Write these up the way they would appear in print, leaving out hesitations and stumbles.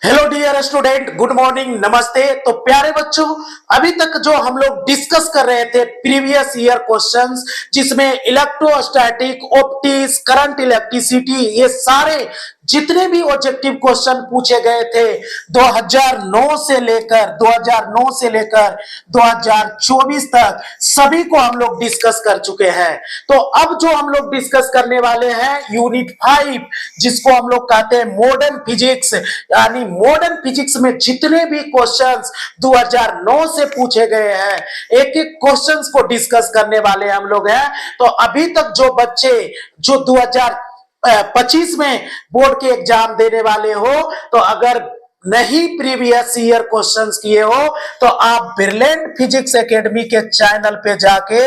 Hello dear student, good morning, नमस्ते। तो प्यारे बच्चों, अभी तक जो हम लोग डिस्कस कर रहे थे प्रीवियस ईयर क्वेश्चंस, जिसमें इलेक्ट्रोस्टैटिक, ऑप्टिक्स, करंट इलेक्ट्रिसिटी, ये सारे जितने भी ऑब्जेक्टिव क्वेश्चन पूछे गए थे 2009 से लेकर 2024 तक, सभी को हम लोग डिस्कस कर चुके हैं। तो अब जो हम लोग डिस्कस करने वाले हैं यूनिट 5, जिसको हम लोग कहते हैं मॉडर्न फिजिक्स, यानी मॉडर्न फिजिक्स में जितने भी क्वेश्चंस 2009 से पूछे गए हैं, एक एक क्वेश्चंस को डिस्कस करने वाले हम लोग हैं। तो अभी तक जो बच्चे जो 2025 में बोर्ड के एग्जाम देने वाले हो, तो अगर नहीं प्रीवियस ईयर क्वेश्चंस किए हो तो आप ब्रिलियंट फिजिक्स एकेडमी के चैनल पे जाके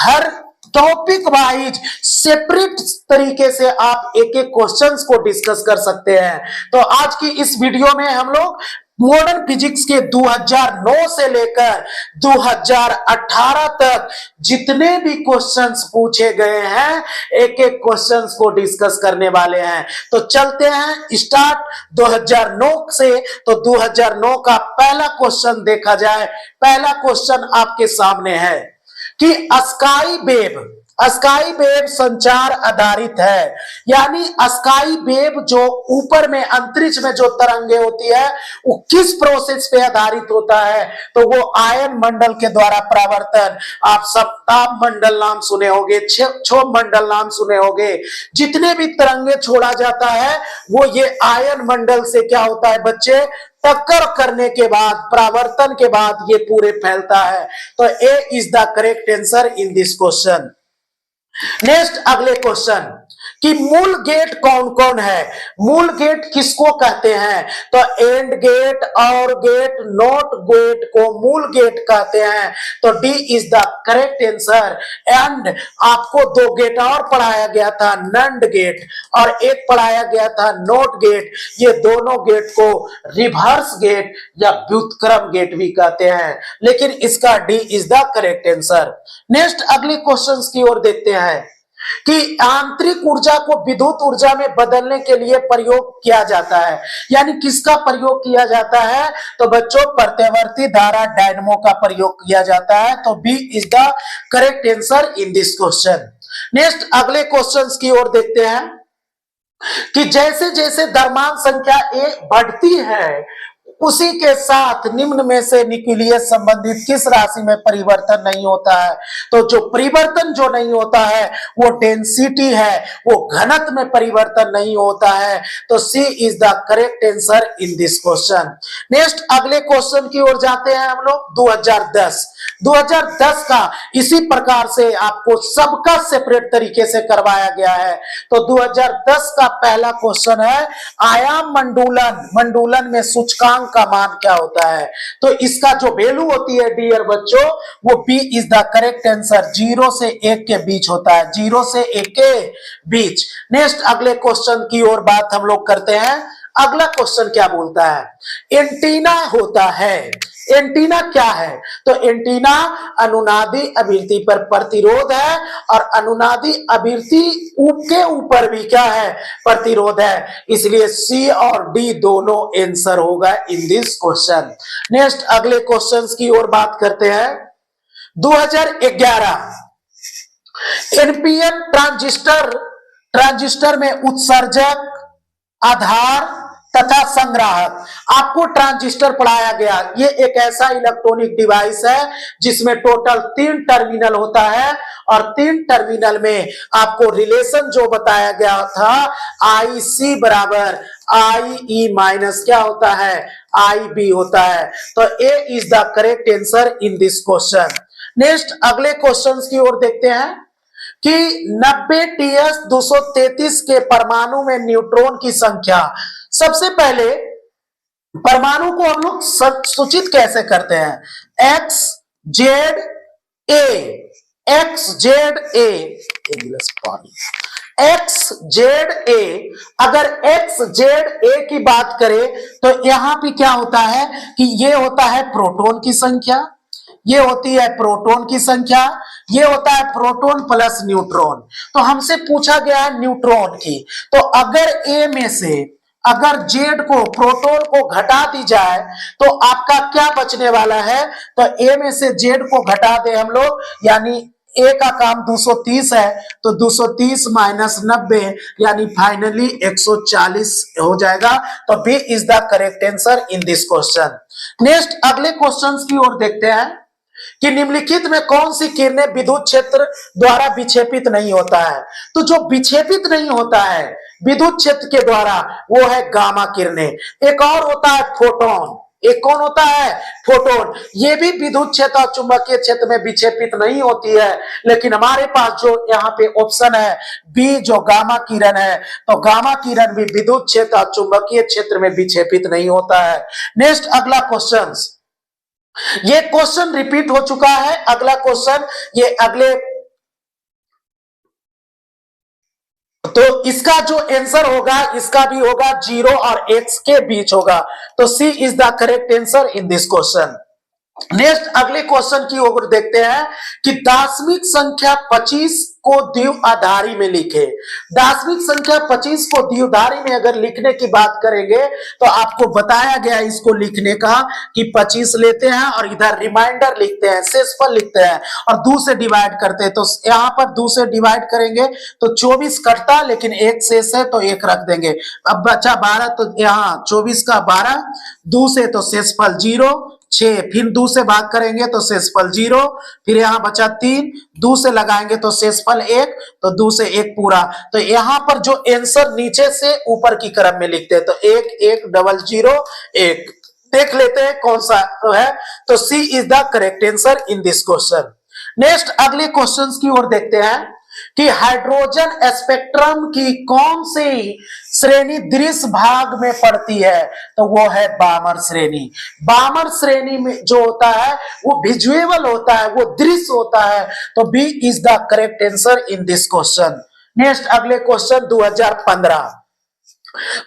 हर टॉपिक वाइज सेपरेट तरीके से आप एक एक क्वेश्चंस को डिस्कस कर सकते हैं। तो आज की इस वीडियो में हम लोग मॉडर्न फिजिक्स के 2009 से लेकर 2018 तक जितने भी क्वेश्चंस पूछे गए हैं, एक एक क्वेश्चंस को डिस्कस करने वाले हैं। तो चलते हैं स्टार्ट 2009 से। तो 2009 का पहला क्वेश्चन देखा जाए। पहला क्वेश्चन आपके सामने है कि स्काई वेव संचार आधारित है, यानी स्काई वेव जो ऊपर में अंतरिक्ष में जो तरंगे होती है वो किस प्रोसेस पे आधारित होता है? तो वो आयन मंडल के द्वारा परावर्तन। आप सब ताप मंडल नाम सुने होंगे, क्षोभ मंडल नाम सुने होंगे। जितने भी तरंगे छोड़ा जाता है वो ये आयन मंडल से क्या होता है बच्चे, टक्कर करने के बाद, परावर्तन के बाद ये पूरे फैलता है। तो A is the correct answer in this question. Next अगले क्वेश्चन कि मूल गेट कौन कौन है? मूल गेट किसको कहते हैं? तो एंड गेट, और गेट, नॉट गेट को मूल गेट कहते हैं। तो D is the correct answer. And आपको दो गेट और पढ़ाया गया था, नंड गेट और एक पढ़ाया गया था नॉट गेट। ये दोनों गेट को रिवर्स गेट या व्युत्क्रम गेट भी कहते हैं, लेकिन इसका D is the correct answer. Next अगले क्वेश्चंस की ओर देखते हैं कि आंतरिक ऊर्जा को विद्युत ऊर्जा में बदलने के लिए प्रयोग किया जाता है, यानी किसका प्रयोग किया जाता है? तो बच्चों प्रत्यावर्ती धारा डायनमो का प्रयोग किया जाता है। तो B is the correct answer in this question. Next अगले क्वेश्चंस की ओर देखते हैं कि जैसे जैसे द्रव्यमान संख्या ए बढ़ती है, उसी के साथ निम्न में से न्यूक्लियस संबंधित किस राशि में परिवर्तन नहीं होता है? तो जो परिवर्तन जो नहीं होता है वो डेंसिटी है, वो घनत्व में परिवर्तन नहीं होता है। तो C is the correct answer in this question. Next अगले क्वेश्चन की ओर जाते हैं हम लोग। 2010 का इसी प्रकार से आपको सबका सेपरेट तरीके से करवाया गया है। तो 2010 का पहला क्वेश्चन है आयाम मंडूलन में सूचकांक का मान क्या होता है? तो इसका जो वैल्यू होती है डियर बच्चों, वो B is the correct answer. 0 से 1 के बीच होता है, 0 से 1 के बीच। नेक्स्ट अगले क्वेश्चन की ओर बात हम लोग करते हैं। अगला क्वेश्चन क्या बोलता है? एंटीना होता है। एंटीना क्या है? तो एंटीना अनुनादी आवृत्ति पर प्रतिरोध है, और अनुनादी आवृत्ति के ऊपर भी क्या है? प्रतिरोध है। इसलिए सी और डी दोनों आंसर होगा इन दिस क्वेश्चन। नेक्स्ट अगले क्वेश्चंस की ओर बात करते हैं। 2011 एनपीएन ट्रांजिस्टर में उत्सर्जक, आधार तथा संग्राहक। आपको ट्रांजिस्टर पढ़ाया गया। ये एक ऐसा इलेक्ट्रॉनिक डिवाइस है जिसमें टोटल 3 टर्मिनल होता है, और 3 टर्मिनल में आपको रिलेशन जो बताया गया था IC बराबर IE माइनस क्या होता है? IB होता है। तो A is the correct answer in this question. Next अगले क्वेश्चन की ओर देखते हैं कि 90Ts-233 के परमाणु में न्यूट्रॉन की संख्या। सबसे पहले परमाणु को हम लोग सूचित कैसे करते हैं? XZA। अगर XZA की बात करें तो यहां पे क्या होता है कि ये होता है प्रोटॉन की संख्या, ये होती है प्रोटॉन की संख्या, ये होता है प्रोटॉन प्लस न्यूट्रॉन। तो हमसे पूछा गया है न्यूट्रॉन की। तो अगर ए में से अगर जेड को प्रोटॉन को घटा दी जाए तो आपका क्या बचने वाला है, तो ए में से जेड को घटा दे हम लोग, यानी ए का काम 230 है, तो 230 माइनस 90 यानी फाइनली 140 हो जाएगा। तो B is the correct answer in this question. Next अगले क्वेश्चन की ओर देखते हैं कि निम्नलिखित में कौन सी किरणें विद्युत क्षेत्र द्वारा विक्षेपित नहीं होता है। तो जो विक्षेपित नहीं होता है विद्युत क्षेत्र के द्वारा वो है गामा किरणें। एक और होता है फोटोन। एक कौन होता है, फोटोन। ये भी विद्युत क्षेत्र और चुंबकीय क्षेत्र में विक्षेपित नहीं होती है, लेकिन हमारे पास जो यहाँ पे ऑप्शन है बी जो गामा किरण है, तो गामा किरण भी विद्युत क्षेत्र और चुंबकीय क्षेत्र में विक्षेपित नहीं होता है। नेक्स्ट अगला क्वेश्चन, ये क्वेश्चन रिपीट हो चुका है। अगला क्वेश्चन ये अगले, तो इसका जो आंसर होगा इसका भी होगा 0 और x के बीच होगा। तो C is the correct answer in this question. Next अगले क्वेश्चन की ओर देखते हैं कि दार्शनिक संख्या 25 को द्विआधारी में लिखे। दार्शनिक संख्या 25 को द्विआधारी में अगर लिखने की बात करेंगे तो आपको बताया गया इसको लिखने का कि 25 लेते हैं और इधर रिमाइंडर लिखते हैं, शेषफल लिखते हैं और 2 से डिवाइड करते हैं। तो यहाँ पर 2 से डिवाइड करेंगे तो 24 कटता, लेकिन एक शेष है तो एक रख देंगे। अब बचा 12, तो यहाँ 24 का 12, 2 से तो शेषफल 0, 6, फिर 2 से भाग करेंगे तो शेषफल 0, फिर यहाँ बचा 3, 2 से लगाएंगे तो शेषफल 1, तो 2 से 1 पूरा। तो यहाँ पर जो आंसर नीचे से ऊपर की क्रम में लिखते हैं तो 1 1 0 0 1। देख लेते हैं कौन सा है, तो C is the correct answer in this question. Next अगले क्वेश्चंस की ओर देखते हैं कि हाइड्रोजन स्पेक्ट्रम की कौन सी श्रेणी दृश्य भाग में पड़ती है, तो वो है बामर श्रेणी। बामर श्रेणी में जो होता है वो विजुअल होता है, वो दृश्य होता है। तो B is the correct answer in this question. Next अगले क्वेश्चन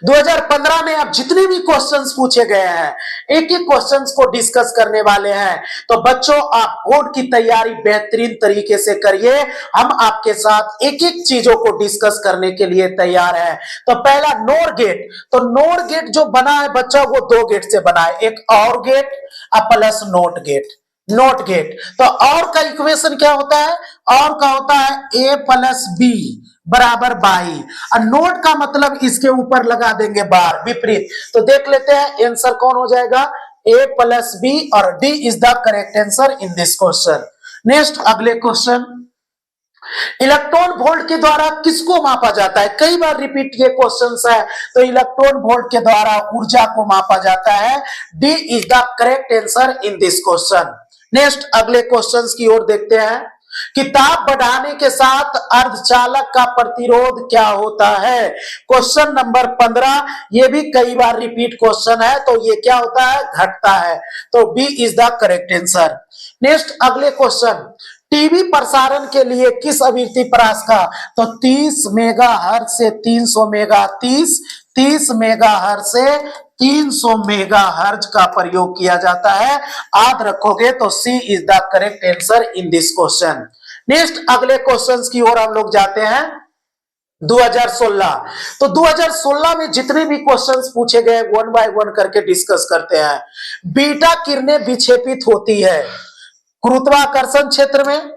2015 में अब जितने भी क्वेश्चंस पूछे गए हैं एक एक क्वेश्चंस को डिस्कस करने वाले हैं। तो बच्चों आप बोर्ड की तैयारी बेहतरीन तरीके से करिए, हम आपके साथ एक एक चीजों को डिस्कस करने के लिए तैयार हैं। तो पहला नोर गेट, तो नोर गेट जो बना है बच्चा वो 2 गेट से बना है, एक और gate plus not gate. Not gate तो और का इक्वेशन क्या होता है, और का होता है a प्लस बी बराबर 22 और नोट का मतलब इसके ऊपर लगा देंगे बार विपरीत। तो देख लेते हैं आंसर कौन हो जाएगा, a प्लस बी, और D is the correct answer in this question. Next अगले क्वेश्चन, इलेक्ट्रॉन वोल्ट के द्वारा किसको मापा जाता है। कई बार रिपीट ये क्वेश्चंस है, तो इलेक्ट्रॉन वोल्ट के द्वारा ऊर्जा को मापा जाता है। D is the correct answer in this question. Next अगले क्वेश्चंस की ओर देखते हैं कि ताप बढ़ाने के साथ अर्धचालक का प्रतिरोध क्या होता है। क्वेश्चन नंबर 15, ये भी कई बार रिपीट क्वेश्चन है, तो ये क्या होता है, घटता है। तो B is the correct answer. Next अगले क्वेश्चन, टीवी प्रसारण के लिए किस आवृत्ति परास का, तो 30 मेगाहर्ट्ज से 300 मेगा 30 मेगाहर्ट्ज से 300 मेगाहर्ट्ज का प्रयोग किया जाता है। याद रखोगे तो C is the correct answer in this question. Next अगले क्वेश्चंस की ओर हम लोग जाते हैं 2016। तो 2016 में जितने भी क्वेश्चंस पूछे गए 1 बाय 1 करके डिस्कस करते हैं। बीटा किरणें विक्षेपित होती है गुरुत्वाकर्षण क्षेत्र में,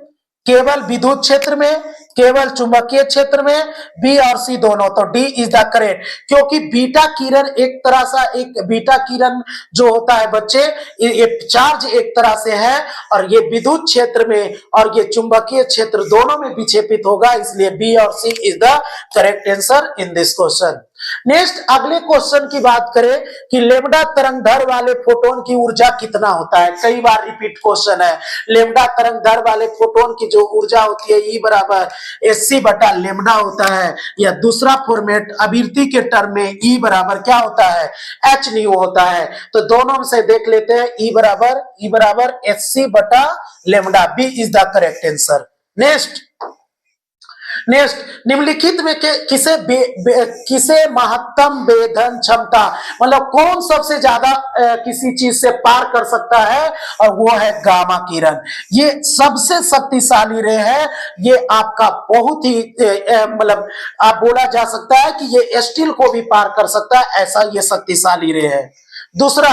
केवल विद्युत क्षेत्र में, केवल चुंबकीय क्षेत्र में, बी और सी दोनों। तो डी इज द करेक्ट, क्योंकि बीटा किरण एक तरह सा, एक बीटा किरण जो होता है बच्चे, ये चार्ज एक तरह से है और ये विद्युत क्षेत्र में और ये चुंबकीय क्षेत्र दोनों में विक्षेपित होगा, इसलिए बी और C is the correct answer in this question. Next अगले क्वेश्चन की बात करें कि लेमडा तरंग दैर्घ्य वाले फोटोन की ऊर्जा कितना होता है। कई बार रिपीट क्वेश्चन है। लेमडा तरंग दैर्घ्य वाले फोटोन की जो ऊर्जा होती है ई बराबर एससी बटा लेमडा होता है, या दूसरा फॉर्मेट आवृत्ति के टर्म में ई बराबर क्या होता है, एच न्यू होता है। तो दोनों से देख लेते हैं, ई बराबर एससी बटा lambda. B is the correct answer. Next next, निम्नलिखित में किसे महत्तम वेधन क्षमता, मतलब कौन सबसे ज्यादा किसी चीज से पार कर सकता है, और वो है गामा किरण। ये सबसे शक्तिशाली रे है, ये आपका बहुत ही मतलब आप बोला जा सकता है कि ये स्टील को भी पार कर सकता है, ऐसा ये शक्तिशाली रे है। दूसरा,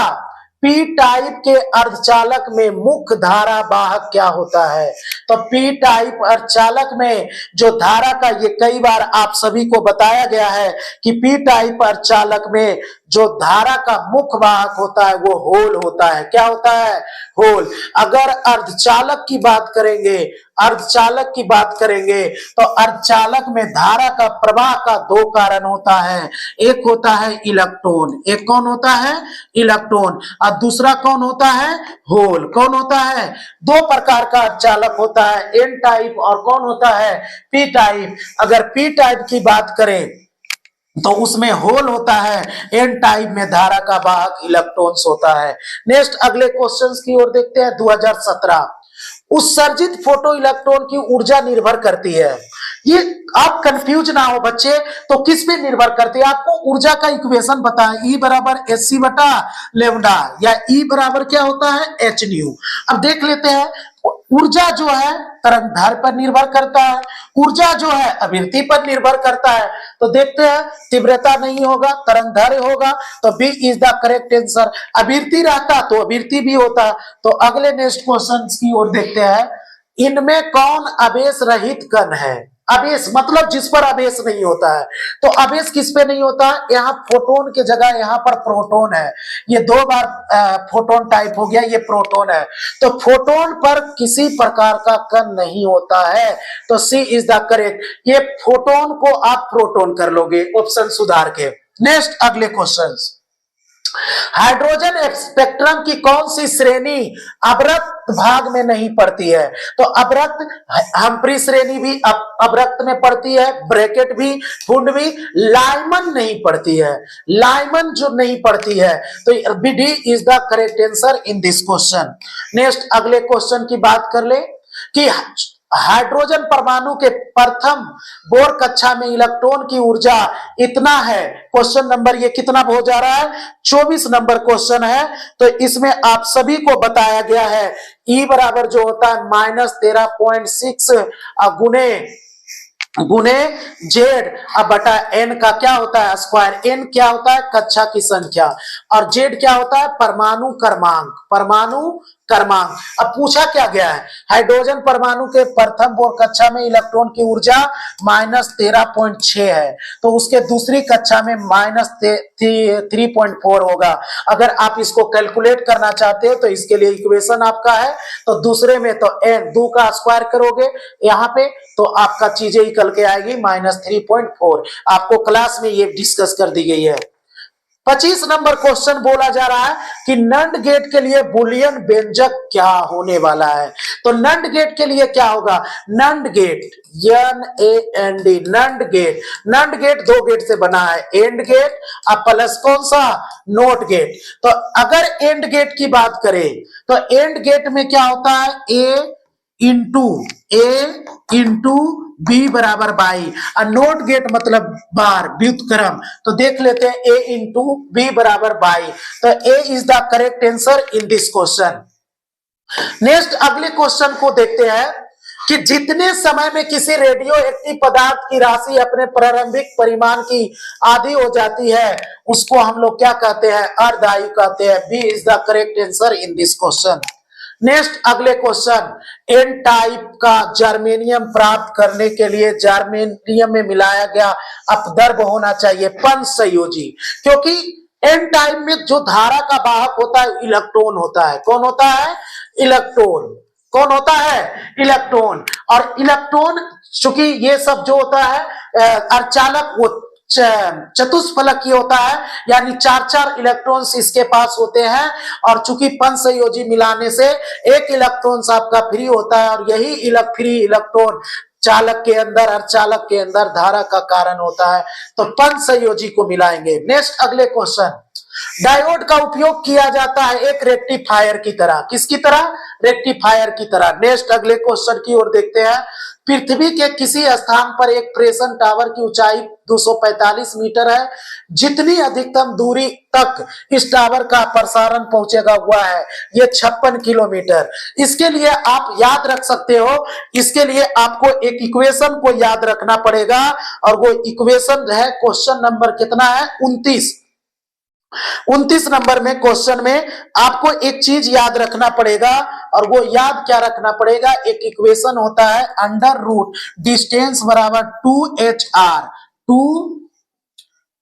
पी टाइप के अर्धचालक में मुख्य धारा वाहक क्या होता है? तो पी टाइप अर्धचालक में जो धारा का, ये कई बार आप सभी को बताया गया है कि पी टाइप अर्धचालक में जो धारा का मुख्य वाहक होता है वो होल होता है। क्या होता है? होल। अगर अर्धचालक की बात करेंगे, अर्धचालक की बात करेंगे तो अर्धचालक में धारा का प्रवाह का दो कारण होता है, एक होता है इलेक्ट्रॉन, एक कौन होता है? इलेक्ट्रॉन, और दूसरा कौन होता है? होल। कौन होता है? दो प्रकार का अर्धचालक होता है, एन टाइप और कौन होता है? P type. अगर पी टाइप की बात करें तो उसमें होल होता है, एन टाइप में धारा का वाहक इलेक्ट्रॉन्स होता है। नेक्स्ट, अगले क्वेश्चंस की ओर देखते हैं। 2017, उत्सर्जित फोटो इलेक्ट्रॉन की ऊर्जा निर्भर करती है, ये आप कंफ्यूज ना हो बच्चे, तो किस पे निर्भर करती है? आपको ऊर्जा का इक्वेशन पता है, E बराबर एच बटा लेमडा, या E बराबर क्या होता है? H new. अब देख लेते हैं, ऊर्जा जो है तरंगदैर्घ्य पर निर्भर करता है, ऊर्जा जो है आवृत्ति पर निर्भर करता है। तो देखते हैं, तीव्रता नहीं होगा, तरंगदैर्घ्य होगा, तो B is the correct answer. आवृत्ति रहता तो आवृत्ति भी होता। तो अगले नेक्स्ट क्वेश्चन की ओर देखते हैं। इनमें कौन आवेश रहित कण है? आवेश मतलब जिस पर आवेश नहीं होता है। तो आवेश किस पे नहीं होता है? यहाँ फोटोन के जगह यहाँ पर प्रोटोन है, ये दो बार फोटोन टाइप हो गया, ये प्रोटोन है। तो फोटोन पर किसी प्रकार का कण नहीं होता है, तो सी इज द करेक्ट। ये फोटोन को आप प्रोटोन कर लोगे, ऑप्शन सुधार के। नेक्स्ट, अगले क्वेश्चन, हाइड्रोजन स्पेक्ट्रम की कौन सी श्रेणी अवरक्त भाग में नहीं पड़ती है? तो अवरक्त, हम्फ्री श्रेणी भी अवरक्त में पड़ती है, ब्रैकेट भी, फुंड भी, लाइमन नहीं पड़ती है, लाइमन जो नहीं पड़ती है। तो B is the correct answer in this question. Next, अगले क्वेश्चन की बात कर ले कि हाइड्रोजन परमाणु के प्रथम बोर कक्षा में इलेक्ट्रॉन की ऊर्जा इतना है। क्वेश्चन नंबर ये कितना हो जा रहा है? 24 नंबर क्वेश्चन है। तो इसमें आप सभी को बताया गया है E बराबर जो होता है -13.6 गुने जेड अब बटा एन का क्या होता है? स्क्वायर। एन क्या होता है? कक्षा की संख्या, और जेड क्या होता है? परमाणु क्रमांक, परमाणु क्रमांक। अब पूछा क्या गया है? हाइड्रोजन परमाणु के प्रथम बोर कक्षा में इलेक्ट्रॉन की ऊर्जा -13.6 है, तो उसके दूसरी कक्षा में -3.4 होगा। अगर आप इसको कैलकुलेट करना चाहते हो तो इसके लिए इक्वेशन आपका है, तो दूसरे में तो एन 2 का स्क्वायर करोगे यहाँ पे, तो आपका चीजें निकल के आएगी -3.4। आपको क्लास में ये डिस्कस कर दी गई है। 25 नंबर क्वेश्चन बोला जा रहा है कि नंड गेट के लिए बुलियन व्यंजक क्या होने वाला है? तो नंड गेट के लिए क्या होगा? NAND gate, NAND, NAND gate. NAND gate दो गेट से बना है, एंड गेट और प्लस कौन सा? Not gate. तो अगर एंड गेट की बात करें तो एंड गेट में क्या होता है? A इंटू बी बराबर बाई, और नोट गेट मतलब बार, व्युत्क्रम। तो देख लेते हैं A इंटू बी बराबर बाई। तो A is the correct answer in this question. Next, अगले क्वेश्चन को देखते हैं कि जितने समय में किसी रेडियो एक्टिव पदार्थ की राशि अपने प्रारंभिक परिमाण की आधी हो जाती है, उसको हम लोग क्या कहते हैं? अर्धआयु कहते हैं। B is the correct answer in this question. Next, अगले क्वेश्चन, एन टाइप का जर्मेनियम प्राप्त करने के लिए जर्मेनियम में मिलाया गया अपद्रव्य होना चाहिए पंच संयोजी, क्योंकि एन टाइप में जो धारा का वाहक होता है इलेक्ट्रॉन होता है। कौन होता है? इलेक्ट्रॉन। कौन होता है? इलेक्ट्रॉन। और इलेक्ट्रॉन चूंकि ये सब जो होता है अर्धचालक वो चतुष्फलकीय होता है, यानी 4-4 इलेक्ट्रॉन्स इसके पास होते हैं, और चूंकि पंच संयोजी मिलाने से एक इलेक्ट्रॉन आपका फ्री होता है, और यही फ्री इलेक्ट्रॉन चालक के अंदर, अर्धचालक के अंदर धारा का कारण होता है। तो पंच संयोजी को मिलाएंगे। नेक्स्ट, अगले क्वेश्चन, डायोड का उपयोग किया जाता है एक रेक्टिफायर की तरह। किसकी तरह? रेक्टिफायर की तरह। नेक्स्ट, अगले क्वेश्चन की ओर देखते हैं पृथ्वी के किसी स्थान पर एक प्रेषण टावर की ऊंचाई 245 मीटर है। जितनी अधिकतम दूरी तक इस टावर का प्रसारण पहुंचेगा हुआ है ये 56 किलोमीटर। इसके लिए आप याद रख सकते हो, इसके लिए आपको एक इक्वेशन को याद रखना पड़ेगा और वो इक्वेशन है क्वेश्चन नंबर कितना है 29 नंबर में क्वेश्चन में आपको एक चीज याद रखना पड़ेगा और वो याद क्या रखना पड़ेगा, एक इक्वेशन होता है अंडर रूट डिस्टेंस बराबर 2HR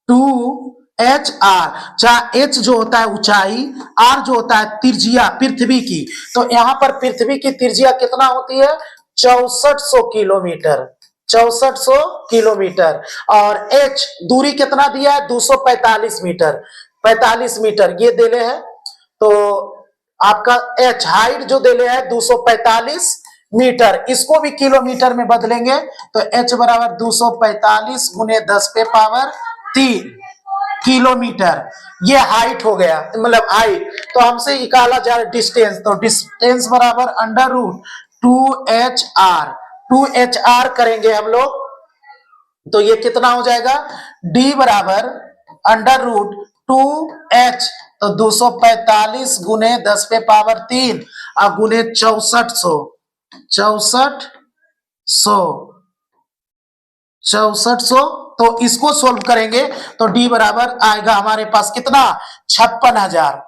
2HR, जहां H जो होता है ऊंचाई, R जो होता है त्रिज्या पृथ्वी की। तो यहां पर पृथ्वी की त्रिज्या कितना होती है 6400 किलोमीटर, 6400 किलोमीटर। और H दूरी कितना दिया है 245 मीटर, 45 मीटर ये देले है। तो आपका H हाइट जो देले है 245 मीटर, इसको भी किलोमीटर में बदलेंगे तो H बराबर 245 गुने 10 पे पावर 3 किलोमीटर, ये हाइट हो गया, मतलब हाइट। तो हमसे निकाला जा रहा है डिस्टेंस, तो डिस्टेंस बराबर अंडर रूट 2HR करेंगे हम लोग तो ये कितना हो जाएगा D बराबर अंडर रूट 2H, तो 245 गुने 10 पे पावर 3 और गुने 6400 तो इसको सोल्व करेंगे तो D बराबर आएगा हमारे पास कितना 56,000,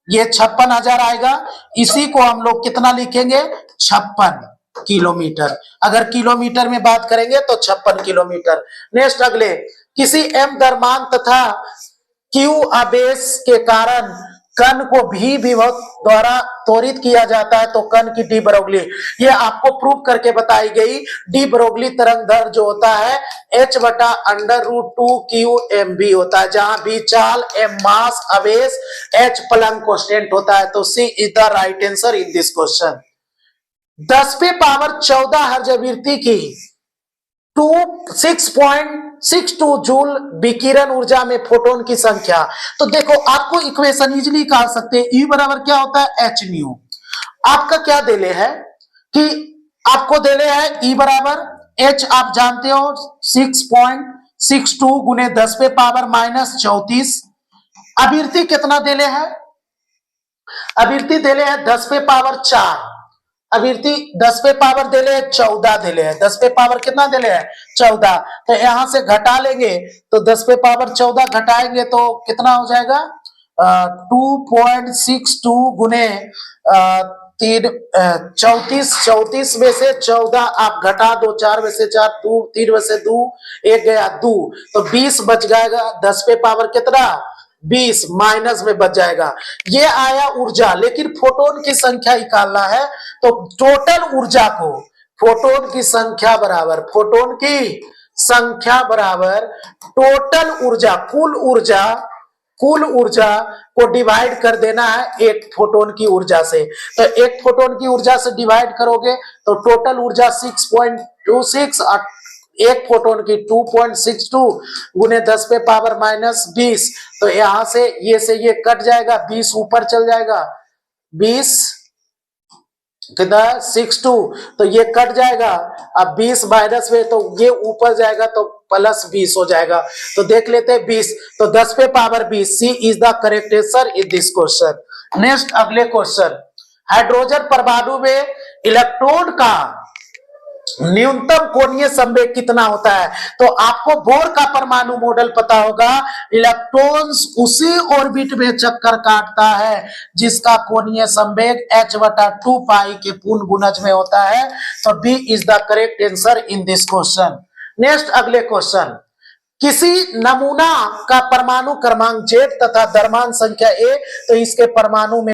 ये 56,000 आएगा। इसी को हम लोग कितना लिखेंगे 56 किलोमीटर, अगर किलोमीटर में बात करेंगे तो 56 किलोमीटर। नेक्स्ट अगले, किसी m द्रव्यमान तथा q आवेश के कारण कण को भी विभव द्वारा त्वरित किया जाता है तो कण की डी ब्रोगली, ये आपको प्रूव करके बताई गई। डी ब्रोगली तरंग दर जो होता है h बटा अंडर रूट 2qmb होता है, जहां b चाल, m मास आवेश, h प्लैंक कांस्टेंट होता है। तो C is the right answer in this question. 10 पे पावर 14 हर्ट्ज आवृत्ति की 6.62 जूल विकिरण ऊर्जा में फोटोन की संख्या। तो देखो आपको इक्वेशन इजीली कह सकते हैं, E बराबर क्या होता है एच न्यू। आपका क्या देले है कि आपको देले है E बराबर H आप जानते हो 6.62 गुने 10 पे पावर माइनस 34। आवृत्ति कितना देले है, आवृत्ति देले है 10 पे पावर 4, आवृत्ति 10 पे पावर देले है 14 देले है, 10 पे पावर कितना देले है 14। तो यहां से घटा लेंगे तो 10 पे पावर 14 घटाएंगे तो कितना हो जाएगा 2.62 गुने 34 में से 14 आप घटा दो, 4 में से 4 2, 3 में से 2 1 गया 2, तो 20 बच जाएगा। 10 पे पावर कितना 20 माइनस में बच जाएगा। ये आया ऊर्जा, लेकिन फोटोन की संख्या निकालना है तो टोटल ऊर्जा को, फोटोन की संख्या बराबर, फोटोन की संख्या बराबर टोटल ऊर्जा, कुल ऊर्जा को डिवाइड कर देना है एक फोटोन की ऊर्जा से। तो एक फोटोन की ऊर्जा से डिवाइड करोगे तो टोटल ऊर्जा 6.26 और एक फोटोन की 2.62 गुने 10 पे पावर माइनस 20। तो यहां से ये कट जाएगा, 20 ऊपर चल जाएगा, 20 कितना 62, तो ये कट जाएगा। अब 20 माइनस में तो ये ऊपर जाएगा तो प्लस 20 हो जाएगा। तो देख लेते हैं 20, तो 10 पे power 20, C is the correct answer in this question. Next अगले क्वेश्चन, हाइड्रोजन परमाणु में इलेक्ट्रॉन का न्यूनतम कोणीय संवेग कितना होता है। तो आपको बोर का परमाणु मॉडल पता होगा, इलेक्ट्रॉन्स उसी ऑर्बिट में चक्कर काटता है जिसका कोणीय संवेग h/2 पाई के पूर्ण गुणज में होता है। तो B is the correct answer in this question. Next अगले क्वेश्चन, किसी नमूना का परमाणु क्रमांक Z तथा द्रव्यमान संख्या A, तो इसके परमाणु में